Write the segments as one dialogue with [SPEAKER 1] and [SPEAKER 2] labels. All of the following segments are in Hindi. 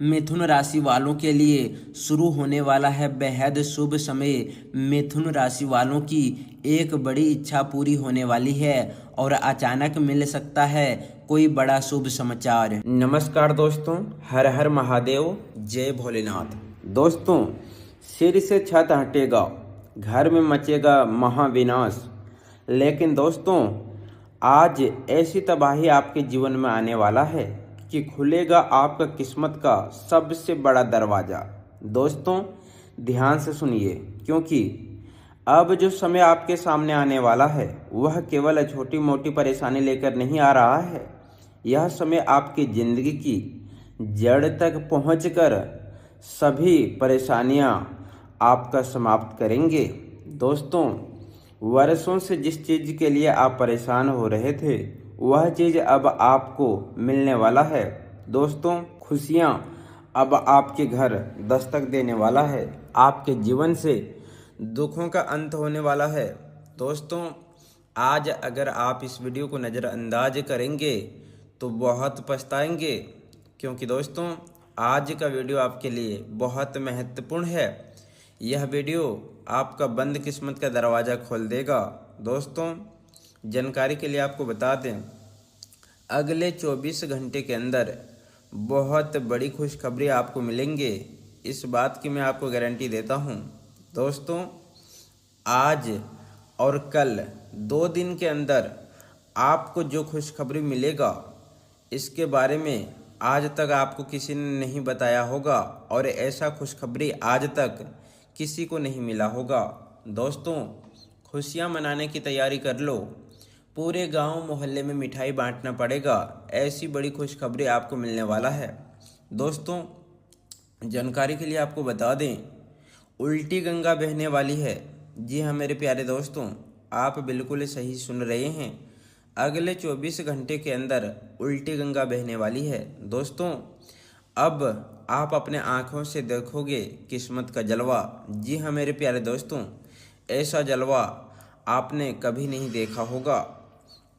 [SPEAKER 1] मिथुन राशि वालों के लिए शुरू होने वाला है बेहद शुभ समय। मिथुन राशि वालों की एक बड़ी इच्छा पूरी होने वाली है और अचानक मिल सकता है कोई बड़ा शुभ समाचार। नमस्कार दोस्तों, हर हर महादेव, जय भोलेनाथ। दोस्तों, सिर से छत हटेगा, घर में मचेगा महाविनाश। लेकिन दोस्तों, आज ऐसी तबाही आपके जीवन में आने वाला है कि खुलेगा आपका किस्मत का सबसे बड़ा दरवाज़ा। दोस्तों, ध्यान से सुनिए, क्योंकि अब जो समय आपके सामने आने वाला है वह केवल छोटी मोटी परेशानी लेकर नहीं आ रहा है। यह समय आपकी ज़िंदगी की जड़ तक पहुंचकर सभी परेशानियां आपका समाप्त करेंगे। दोस्तों, वर्षों से जिस चीज़ के लिए आप परेशान हो रहे थे वह चीज़ अब आपको मिलने वाला है। दोस्तों, खुशियाँ अब आपके घर दस्तक देने वाला है। आपके जीवन से दुखों का अंत होने वाला है। दोस्तों, आज अगर आप इस वीडियो को नज़रअंदाज करेंगे तो बहुत पछताएंगे, क्योंकि दोस्तों आज का वीडियो आपके लिए बहुत महत्वपूर्ण है। यह वीडियो आपका बंद किस्मत का दरवाज़ा खोल देगा। दोस्तों, जानकारी के लिए आपको बता दें, अगले 24 घंटे के अंदर बहुत बड़ी खुशखबरी आपको मिलेंगे। इस बात की मैं आपको गारंटी देता हूं। दोस्तों, आज और कल 2 दिन के अंदर आपको जो खुशखबरी मिलेगा इसके बारे में आज तक आपको किसी ने नहीं बताया होगा और ऐसा खुशखबरी आज तक किसी को नहीं मिला होगा। दोस्तों, खुशियां मनाने की तैयारी कर लो। पूरे गांव मोहल्ले में मिठाई बांटना पड़ेगा। ऐसी बड़ी खुशखबरी आपको मिलने वाला है। दोस्तों, जानकारी के लिए आपको बता दें, उल्टी गंगा बहने वाली है। जी हाँ मेरे प्यारे दोस्तों, आप बिल्कुल सही सुन रहे हैं। अगले 24 घंटे के अंदर उल्टी गंगा बहने वाली है। दोस्तों, अब आप अपने आँखों से देखोगे किस्मत का जलवा। जी हाँ मेरे प्यारे दोस्तों, ऐसा जलवा आपने कभी नहीं देखा होगा।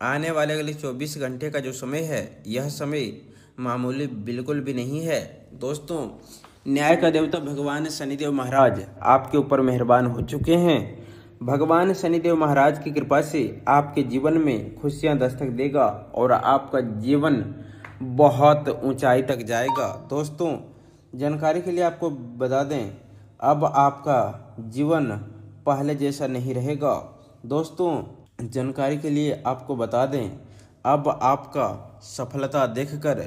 [SPEAKER 1] आने वाले अगले 24 घंटे का जो समय है यह समय मामूली बिल्कुल भी नहीं है। दोस्तों, न्याय का देवता भगवान शनिदेव महाराज आपके ऊपर मेहरबान हो चुके हैं। भगवान शनिदेव महाराज की कृपा से आपके जीवन में खुशियां दस्तक देगा और आपका जीवन बहुत ऊंचाई तक जाएगा। दोस्तों, जानकारी के लिए आपको बता दें, अब आपका जीवन पहले जैसा नहीं रहेगा। दोस्तों, जानकारी के लिए आपको बता दें, अब आपका सफलता देखकर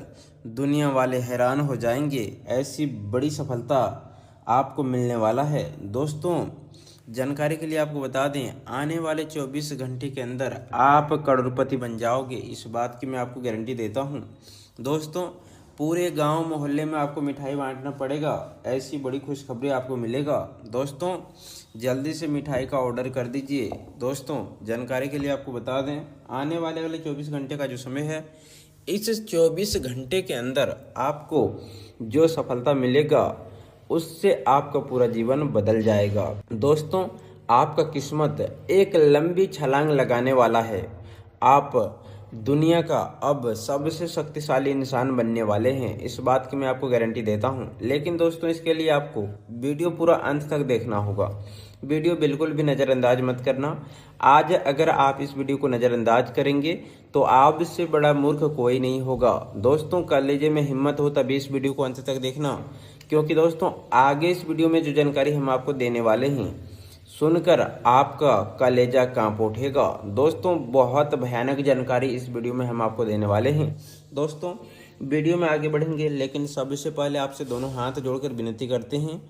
[SPEAKER 1] दुनिया वाले हैरान हो जाएंगे। ऐसी बड़ी सफलता आपको मिलने वाला है। दोस्तों, जानकारी के लिए आपको बता दें, आने वाले 24 घंटे के अंदर आप करोड़पति बन जाओगे। इस बात की मैं आपको गारंटी देता हूं। दोस्तों, पूरे गांव मोहल्ले में आपको मिठाई बांटना पड़ेगा। ऐसी बड़ी खुशखबरी आपको मिलेगा। दोस्तों, जल्दी से मिठाई का ऑर्डर कर दीजिए। दोस्तों, जानकारी के लिए आपको बता दें, आने वाले वाले 24 घंटे का जो समय है, इस 24 घंटे के अंदर आपको जो सफलता मिलेगा उससे आपका पूरा जीवन बदल जाएगा। दोस्तों, आपका किस्मत एक लंबी छलांग लगाने वाला है। आप दुनिया का अब सबसे शक्तिशाली इंसान बनने वाले हैं। इस बात की मैं आपको गारंटी देता हूं। लेकिन दोस्तों, इसके लिए आपको वीडियो पूरा अंत तक देखना होगा। वीडियो बिल्कुल भी नज़रअंदाज मत करना। आज अगर आप इस वीडियो को नज़रअंदाज करेंगे तो आपसे बड़ा मूर्ख कोई नहीं होगा। दोस्तों, कलेजे में हिम्मत हो तभी इस वीडियो को अंत तक देखना, क्योंकि दोस्तों आगे इस वीडियो में जो जानकारी हम आपको देने वाले हैं सुनकर आपका कलेजा कांप उठेगा। दोस्तों, बहुत भयानक जानकारी इस वीडियो में हम आपको देने वाले हैं। दोस्तों, वीडियो में आगे बढ़ेंगे, लेकिन सबसे पहले आपसे दोनों हाथ जोड़कर विनती करते हैं,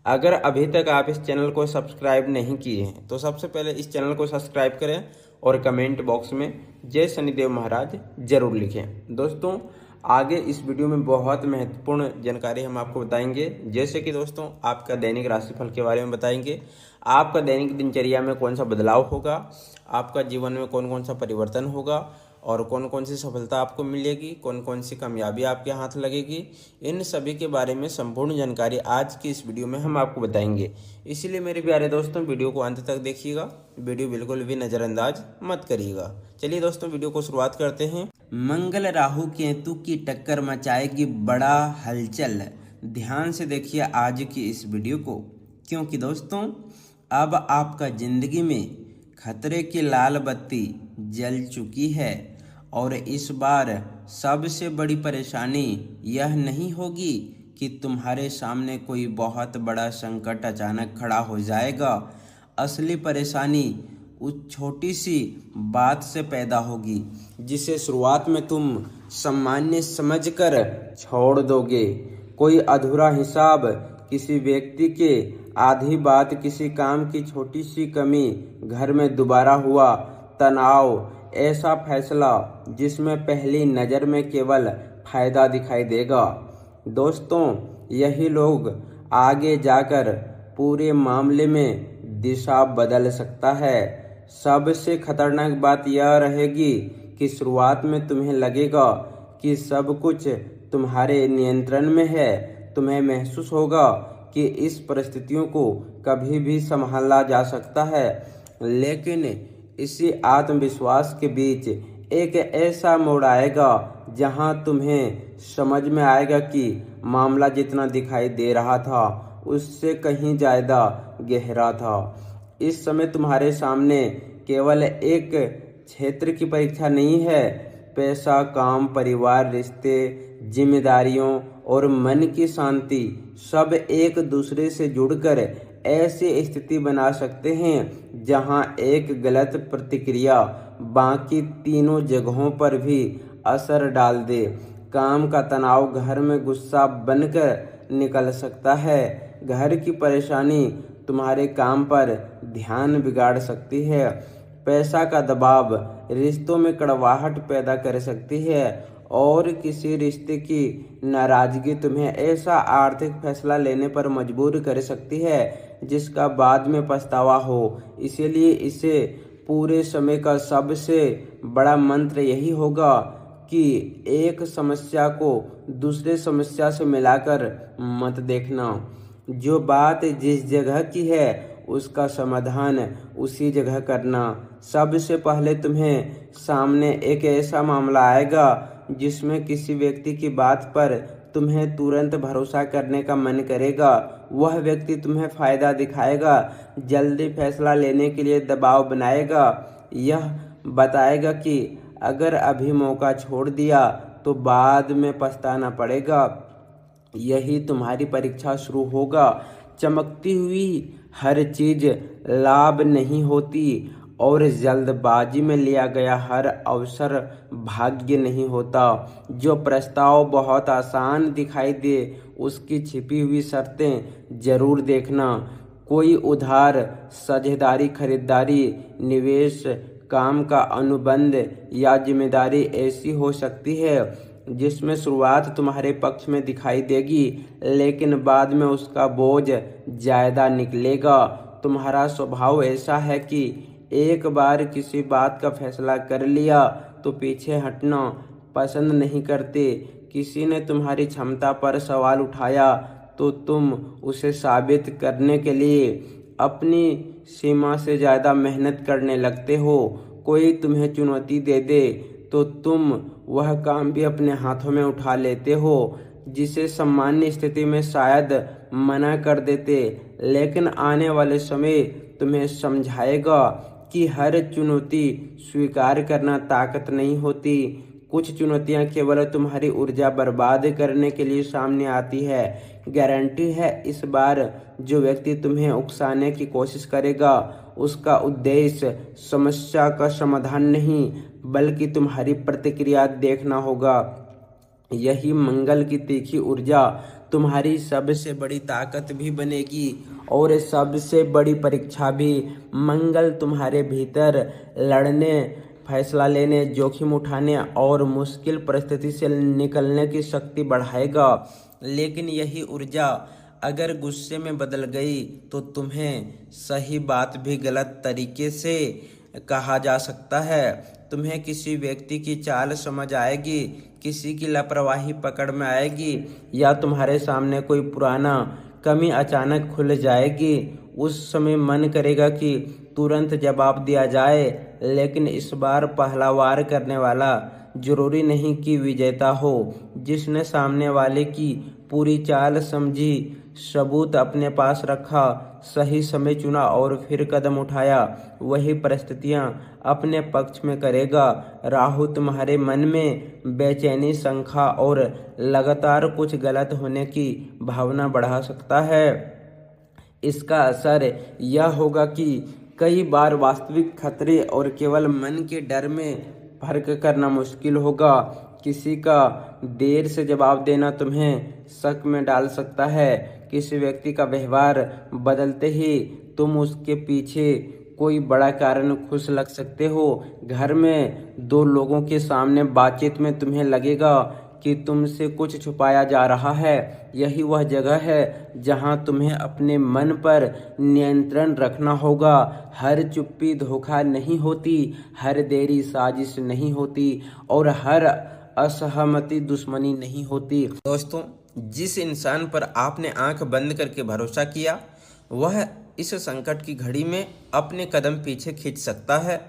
[SPEAKER 1] अगर अभी तक आप इस चैनल को सब्सक्राइब नहीं किए हैं तो सबसे पहले इस चैनल को सब्सक्राइब करें और कमेंट बॉक्स में जय शनिदेव महाराज जरूर लिखें। दोस्तों, आगे इस वीडियो में बहुत महत्वपूर्ण जानकारी हम आपको बताएंगे, जैसे कि दोस्तों आपका दैनिक राशिफल के बारे में बताएंगे, आपका दैनिक दिनचर्या में कौन सा बदलाव होगा, आपका जीवन में कौन कौन सा परिवर्तन होगा और कौन कौन सी सफलता आपको मिलेगी, कौन कौन सी कामयाबी आपके हाथ लगेगी। इन सभी के बारे में संपूर्ण जानकारी आज की इस वीडियो में हम आपको बताएंगे। इसीलिए मेरे प्यारे दोस्तों, वीडियो को अंत तक देखिएगा। वीडियो बिल्कुल भी नज़रअंदाज मत करिएगा। चलिए दोस्तों, वीडियो को शुरुआत करते हैं। मंगल राहु केतु की टक्कर मचाएगी बड़ा हलचल। ध्यान से देखिए आज की इस वीडियो को, क्योंकि दोस्तों अब आपका ज़िंदगी में खतरे की लाल बत्ती जल चुकी है और इस बार सबसे बड़ी परेशानी यह नहीं होगी कि तुम्हारे सामने कोई बहुत बड़ा संकट अचानक खड़ा हो जाएगा। असली परेशानी उस छोटी सी बात से पैदा होगी जिसे शुरुआत में तुम सामान्य समझकर छोड़ दोगे। कोई अधूरा हिसाब, किसी व्यक्ति के आधी बात, किसी काम की छोटी सी कमी, घर में दोबारा हुआ तनाव, ऐसा फैसला जिसमें पहली नज़र में केवल फायदा दिखाई देगा। दोस्तों, यही लोग आगे जाकर पूरे मामले में दिशा बदल सकता है। सबसे खतरनाक बात यह रहेगी कि शुरुआत में तुम्हें लगेगा कि सब कुछ तुम्हारे नियंत्रण में है। तुम्हें महसूस होगा कि इस परिस्थितियों को कभी भी संभाला जा सकता है, लेकिन इसी आत्मविश्वास के बीच एक ऐसा मोड़ आएगा जहां तुम्हें समझ में आएगा कि मामला जितना दिखाई दे रहा था उससे कहीं ज़्यादा गहरा था। इस समय तुम्हारे सामने केवल एक क्षेत्र की परीक्षा नहीं है। पैसा, काम, परिवार, रिश्ते, जिम्मेदारियों और मन की शांति सब एक दूसरे से जुड़कर ऐसी स्थिति बना सकते हैं जहां एक गलत प्रतिक्रिया बाकी तीनों जगहों पर भी असर डाल दे। काम का तनाव घर में गुस्सा बनकर निकल सकता है। घर की परेशानी तुम्हारे काम पर ध्यान बिगाड़ सकती है। पैसा का दबाव रिश्तों में कड़वाहट पैदा कर सकती है और किसी रिश्ते की नाराजगी तुम्हें ऐसा आर्थिक फैसला लेने पर मजबूर कर सकती है जिसका बाद में पछतावा हो। इसीलिए इसे पूरे समय का सबसे बड़ा मंत्र यही होगा कि एक समस्या को दूसरे समस्या से मिलाकर मत देखना। जो बात जिस जगह की है उसका समाधान उसी जगह करना। सबसे पहले तुम्हें सामने एक ऐसा मामला आएगा जिसमें किसी व्यक्ति की बात पर तुम्हें तुरंत भरोसा करने का मन करेगा। वह व्यक्ति तुम्हें फायदा दिखाएगा, जल्दी फैसला लेने के लिए दबाव बनाएगा, यह बताएगा कि अगर अभी मौका छोड़ दिया तो बाद में पछताना पड़ेगा। यही तुम्हारी परीक्षा शुरू होगा। चमकती हुई हर चीज लाभ नहीं होती और जल्दबाजी में लिया गया हर अवसर भाग्य नहीं होता। जो प्रस्ताव बहुत आसान दिखाई दे उसकी छिपी हुई शर्तें जरूर देखना। कोई उधार, साझेदारी, खरीदारी, निवेश, काम का अनुबंध या जिम्मेदारी ऐसी हो सकती है जिसमें शुरुआत तुम्हारे पक्ष में दिखाई देगी लेकिन बाद में उसका बोझ ज़्यादा निकलेगा। तुम्हारा स्वभाव ऐसा है कि एक बार किसी बात का फैसला कर लिया तो पीछे हटना पसंद नहीं करते। किसी ने तुम्हारी क्षमता पर सवाल उठाया तो तुम उसे साबित करने के लिए अपनी सीमा से ज़्यादा मेहनत करने लगते हो। कोई तुम्हें चुनौती दे दे तो तुम वह काम भी अपने हाथों में उठा लेते हो जिसे सामान्य स्थिति में शायद मना कर देते, लेकिन आने वाले समय तुम्हें समझाएगा कि हर चुनौती स्वीकार करना ताकत नहीं होती। कुछ चुनौतियां केवल तुम्हारी ऊर्जा बर्बाद करने के लिए सामने आती है। गारंटी है इस बार जो व्यक्ति तुम्हें उकसाने की कोशिश करेगा उसका उद्देश्य समस्या का समाधान नहीं बल्कि तुम्हारी प्रतिक्रिया देखना होगा। यही मंगल की तीखी ऊर्जा तुम्हारी सबसे बड़ी ताकत भी बनेगी और सबसे बड़ी परीक्षा भी। मंगल तुम्हारे भीतर लड़ने, फैसला लेने, जोखिम उठाने और मुश्किल परिस्थिति से निकलने की शक्ति बढ़ाएगा। लेकिन यही ऊर्जा अगर गुस्से में बदल गई तो तुम्हें सही बात भी गलत तरीके से कहा जा सकता है। तुम्हें किसी व्यक्ति की चाल समझ आएगी, किसी की लापरवाही पकड़ में आएगी या तुम्हारे सामने कोई पुराना कमी अचानक खुल जाएगी। उस समय मन करेगा कि तुरंत जवाब दिया जाए, लेकिन इस बार पहला वार करने वाला जरूरी नहीं कि विजेता हो। जिसने सामने वाले की पूरी चाल समझी, सबूत अपने पास रखा, सही समय चुना और फिर कदम उठाया, वही परिस्थितियां अपने पक्ष में करेगा। राहु तुम्हारे मन में बेचैनी, शंका और लगातार कुछ गलत होने की भावना बढ़ा सकता है। इसका असर यह होगा कि कई बार वास्तविक खतरे और केवल मन के डर में फर्क करना मुश्किल होगा। किसी का देर से जवाब देना तुम्हें शक में डाल सकता है। किसी व्यक्ति का व्यवहार बदलते ही तुम उसके पीछे कोई बड़ा कारण खुश लग सकते हो। घर में दो लोगों के सामने बातचीत में तुम्हें लगेगा कि तुमसे कुछ छुपाया जा रहा है। यही वह जगह है जहां तुम्हें अपने मन पर नियंत्रण रखना होगा। हर चुप्पी धोखा नहीं होती, हर देरी साजिश नहीं होती और हर असहमति दुश्मनी नहीं होती। दोस्तों, जिस इंसान पर आपने आंख बंद करके भरोसा किया, वह इस संकट की घड़ी में अपने कदम पीछे खींच सकता है।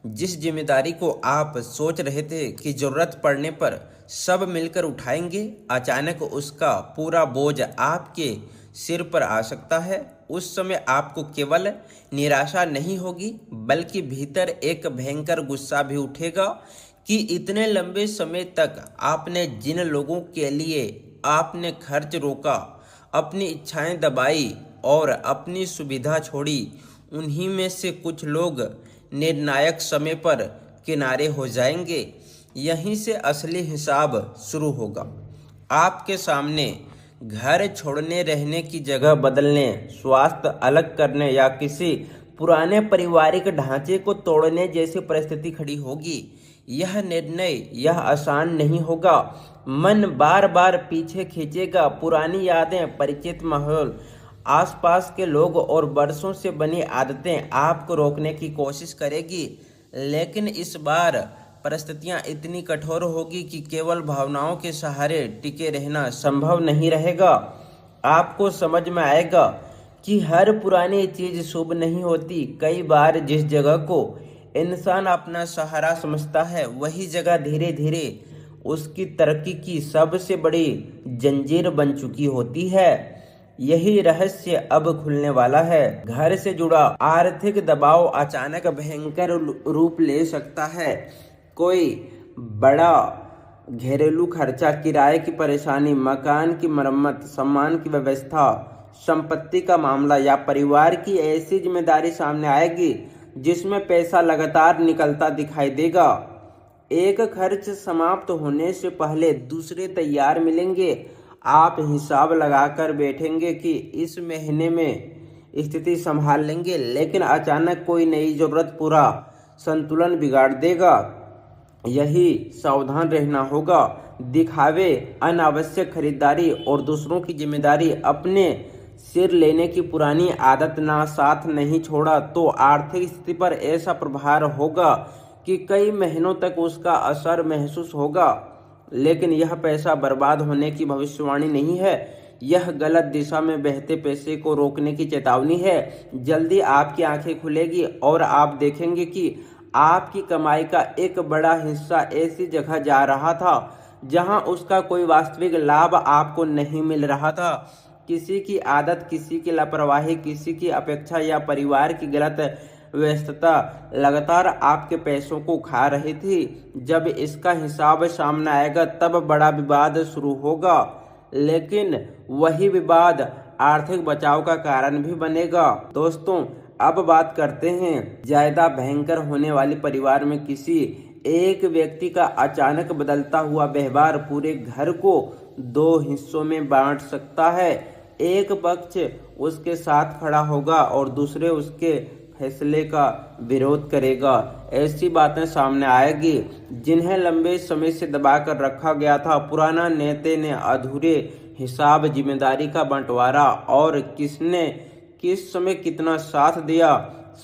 [SPEAKER 1] जिस जिम्मेदारी को आप सोच रहे थे कि जरूरत पड़ने पर सब मिलकर उठाएंगे, अचानक उसका पूरा बोझ आपके सिर पर आ सकता है। उस समय आपको केवल निराशा नहीं होगी, बल्कि भीतर एक भयंकर गुस्सा भी उठेगा कि इतने लंबे समय तक आपने जिन लोगों के लिए आपने खर्च रोका, अपनी इच्छाएं दबाई और अपनी सुविधा छोड़ी, उन्हीं में से कुछ लोग निर्णायक समय पर किनारे हो जाएंगे। यहीं से असली हिसाब शुरू होगा। आपके सामने घर छोड़ने, रहने की जगह बदलने, स्वास्थ्य अलग करने या किसी पुराने पारिवारिक ढांचे को तोड़ने जैसी परिस्थिति खड़ी होगी। यह निर्णय आसान नहीं होगा। मन बार बार पीछे खींचेगा। पुरानी यादें, परिचित माहौल, आसपास के लोग और बरसों से बनी आदतें आपको रोकने की कोशिश करेगी। लेकिन इस बार परिस्थितियां इतनी कठोर होगी कि केवल भावनाओं के सहारे टिके रहना संभव नहीं रहेगा। आपको समझ में आएगा कि हर पुरानी चीज शुभ नहीं होती। कई बार जिस जगह को इंसान अपना सहारा समझता है, वही जगह धीरे धीरे उसकी तरक्की की सबसे बड़ी जंजीर बन चुकी होती है। यही रहस्य अब खुलने वाला है। घर से जुड़ा आर्थिक दबाव अचानक भयंकर रूप ले सकता है। कोई बड़ा घरेलू खर्चा, किराए की परेशानी, मकान की मरम्मत, सामान की व्यवस्था, संपत्ति का मामला या परिवार की ऐसी जिम्मेदारी सामने आएगी जिसमें पैसा लगातार निकलता दिखाई देगा। एक खर्च समाप्त होने से पहले दूसरे तैयार मिलेंगे। आप हिसाब लगाकर बैठेंगे कि इस महीने में स्थिति संभाल लेंगे, लेकिन अचानक कोई नई जरूरत पूरा संतुलन बिगाड़ देगा। यही सावधान रहना होगा। दिखावे, अनावश्यक खरीदारी और दूसरों की जिम्मेदारी अपने सिर लेने की पुरानी आदत ना साथ नहीं छोड़ा तो आर्थिक स्थिति पर ऐसा प्रभाव होगा कि कई महीनों तक उसका असर महसूस होगा। लेकिन यह पैसा बर्बाद होने की भविष्यवाणी नहीं है, यह गलत दिशा में बहते पैसे को रोकने की चेतावनी है। जल्दी आपकी आंखें खुलेगी और आप देखेंगे कि आपकी कमाई का एक बड़ा हिस्सा ऐसी जगह जा रहा था जहां उसका कोई वास्तविक लाभ आपको नहीं मिल रहा था। किसी की आदत, किसी की लापरवाही, किसी की अपेक्षा या परिवार की गलत व्यस्तता लगातार आपके पैसों को खा रही थी। जब इसका हिसाब सामने आएगा तब बड़ा विवाद शुरू होगा, लेकिन वही विवाद आर्थिक बचाव का कारण भी बनेगा। दोस्तों, अब बात करते हैं ज्यादा भयंकर होने वाली परिवार में किसी एक व्यक्ति का अचानक बदलता हुआ व्यवहार पूरे घर को दो हिस्सों में बांट सकता है। एक पक्ष उसके साथ खड़ा होगा और दूसरे उसके फैसले का विरोध करेगा। ऐसी बातें सामने आएगी जिन्हें लंबे समय से दबाकर रखा गया था। पुराना नेता ने अधूरे हिसाब, जिम्मेदारी का बंटवारा और किसने किस समय कितना साथ दिया,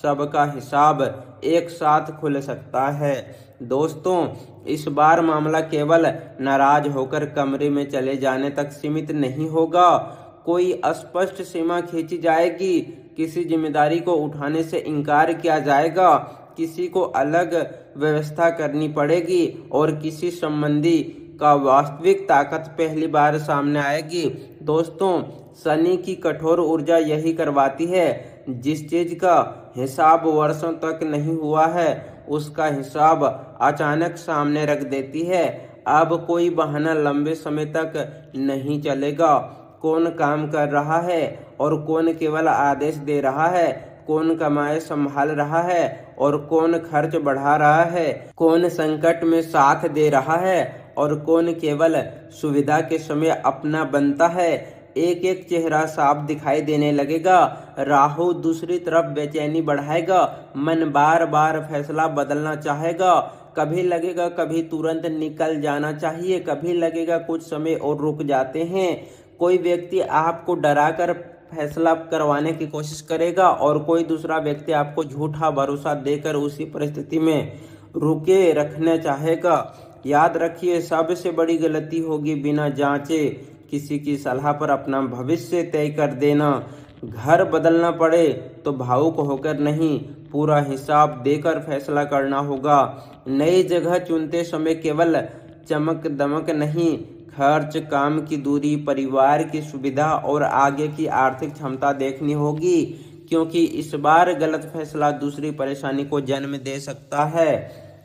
[SPEAKER 1] सबका हिसाब एक साथ खुल सकता है। दोस्तों, इस बार मामला केवल नाराज होकर कमरे में चले जाने तक सीमित नहीं होगा। कोई अस्पष्ट सीमा खींची जाएगी, किसी जिम्मेदारी को उठाने से इनकार किया जाएगा किसी को अलग व्यवस्था करनी पड़ेगी और किसी संबंधी का वास्तविक ताकत पहली बार सामने आएगी। दोस्तों, शनि की कठोर ऊर्जा यही करवाती है। जिस चीज का हिसाब वर्षों तक नहीं हुआ है उसका हिसाब अचानक सामने रख देती है। अब कोई बहाना लंबे समय तक नहीं चलेगा। कौन काम कर रहा है और कौन केवल आदेश दे रहा है, कौन कमाई संभाल रहा है और कौन खर्च बढ़ा रहा है, कौन संकट में साथ दे रहा है और कौन केवल सुविधा के समय अपना बनता है, एक एक चेहरा साफ दिखाई देने लगेगा। राहु दूसरी तरफ बेचैनी बढ़ाएगा। मन बार बार फैसला बदलना चाहेगा। कभी लगेगा कभी तुरंत निकल जाना चाहिए, कभी लगेगा कुछ समय और रुक जाते हैं। कोई व्यक्ति आपको डराकर फैसला करवाने की कोशिश करेगा और कोई दूसरा व्यक्ति आपको झूठा भरोसा देकर उसी परिस्थिति में रुके रखना चाहेगा। याद रखिए, सबसे बड़ी गलती होगी बिना जांचे किसी की सलाह पर अपना भविष्य तय कर देना। घर बदलना पड़े तो भावुक होकर नहीं, पूरा हिसाब देकर फैसला करना होगा। नई जगह चुनते समय केवल चमक दमक नहीं, खर्च, काम की दूरी, परिवार की सुविधा और आगे की आर्थिक क्षमता देखनी होगी, क्योंकि इस बार गलत फैसला दूसरी परेशानी को जन्म दे सकता है।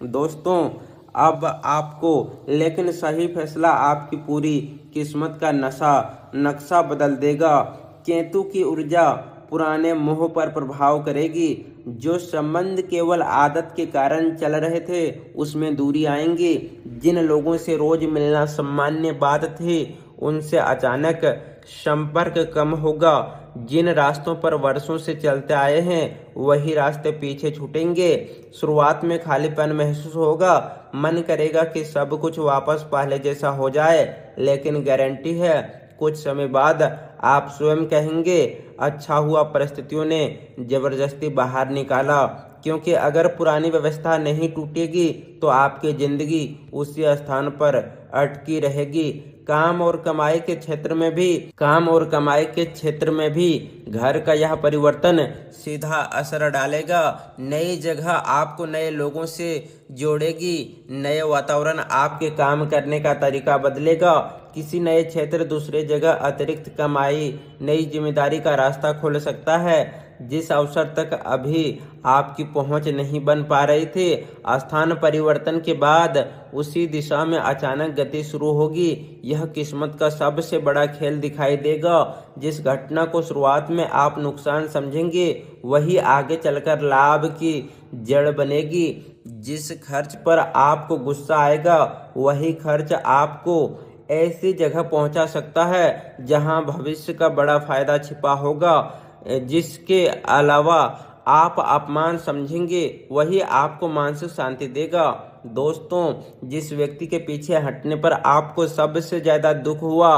[SPEAKER 1] दोस्तों, अब आपको लेकिन सही फैसला आपकी पूरी किस्मत का नक्शा बदल देगा। केतु की ऊर्जा पुराने मोह पर प्रभाव करेगी। जो संबंध केवल आदत के कारण चल रहे थे उसमें दूरी आएंगी। जिन लोगों से रोज मिलना सामान्य बात थी उनसे अचानक संपर्क कम होगा। जिन रास्तों पर वर्षों से चलते आए हैं वही रास्ते पीछे छूटेंगे। शुरुआत में खालीपन महसूस होगा, मन करेगा कि सब कुछ वापस पहले जैसा हो जाए, लेकिन गारंटी है कुछ समय बाद आप स्वयं कहेंगे, अच्छा हुआ परिस्थितियों ने जबरदस्ती बाहर निकाला। क्योंकि अगर पुरानी व्यवस्था नहीं टूटेगी तो आपकी जिंदगी उसी स्थान पर अटकी रहेगी। काम और कमाई के क्षेत्र में भी घर का यह परिवर्तन सीधा असर डालेगा। नई जगह आपको नए लोगों से जोड़ेगी। नए वातावरण आपके काम करने का तरीका बदलेगा। किसी नए क्षेत्र, दूसरे जगह अतिरिक्त कमाई, नई जिम्मेदारी का रास्ता खोल सकता है जिस अवसर तक अभी आपकी पहुंच नहीं बन पा रही थी। स्थान परिवर्तन के बाद उसी दिशा में अचानक गति शुरू होगी। यह किस्मत का सबसे बड़ा खेल दिखाई देगा। जिस घटना को शुरुआत में आप नुकसान समझेंगे वही आगे चलकर लाभ की जड़ बनेगी। जिस खर्च पर आपको गुस्सा आएगा वही खर्च आपको ऐसी जगह पहुंचा सकता है जहां भविष्य का बड़ा फायदा छिपा होगा। जिसके अलावा आप अपमान समझेंगे वही आपको मानसिक शांति देगा। दोस्तों, जिस व्यक्ति के पीछे हटने पर आपको सबसे ज्यादा दुख हुआ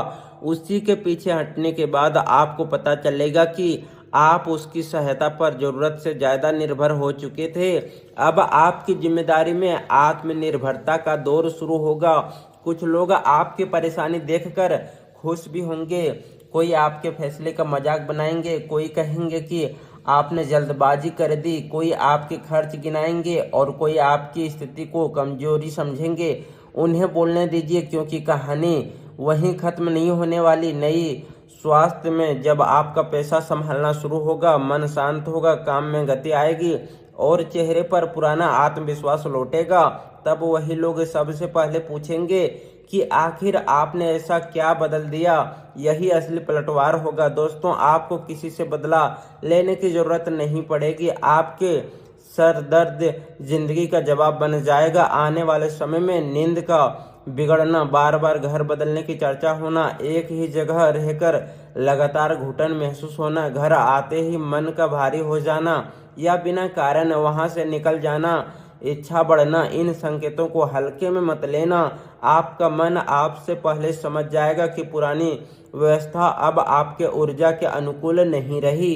[SPEAKER 1] उसी के पीछे हटने के बाद आपको पता चलेगा कि आप उसकी सहायता पर जरूरत से ज्यादा निर्भर हो चुके थे। अब आपकी जिम्मेदारी में आत्मनिर्भरता का दौर शुरू होगा। कुछ लोग आपकी परेशानी देखकर खुश भी होंगे, कोई आपके फैसले का मजाक बनाएंगे, कोई कहेंगे कि आपने जल्दबाजी कर दी, कोई आपके खर्च गिनाएंगे और कोई आपकी स्थिति को कमजोरी समझेंगे। उन्हें बोलने दीजिए, क्योंकि कहानी वहीं खत्म नहीं होने वाली। नई स्वास्थ्य में जब आपका पैसा संभालना शुरू होगा, मन शांत होगा, काम में गति आएगी और चेहरे पर पुराना आत्मविश्वास लौटेगा, तब वही लोग सबसे पहले पूछेंगे कि आखिर आपने ऐसा क्या बदल दिया। यही असली पलटवार होगा। दोस्तों, आपको किसी से बदला लेने की जरूरत नहीं पड़ेगी। आपके सर दर्द जिंदगी का जवाब बन जाएगा। आने वाले समय में नींद का बिगड़ना, बार बार घर बदलने की चर्चा होना, एक ही जगह रहकर लगातार घुटन महसूस होना, घर आते ही मन का भारी हो जाना या बिना कारण वहां से निकल जाना, इच्छा बढ़ना, इन संकेतों को हल्के में मत लेना। आपका मन आपसे पहले समझ जाएगा कि पुरानी व्यवस्था अब आपके ऊर्जा के अनुकूल नहीं रही।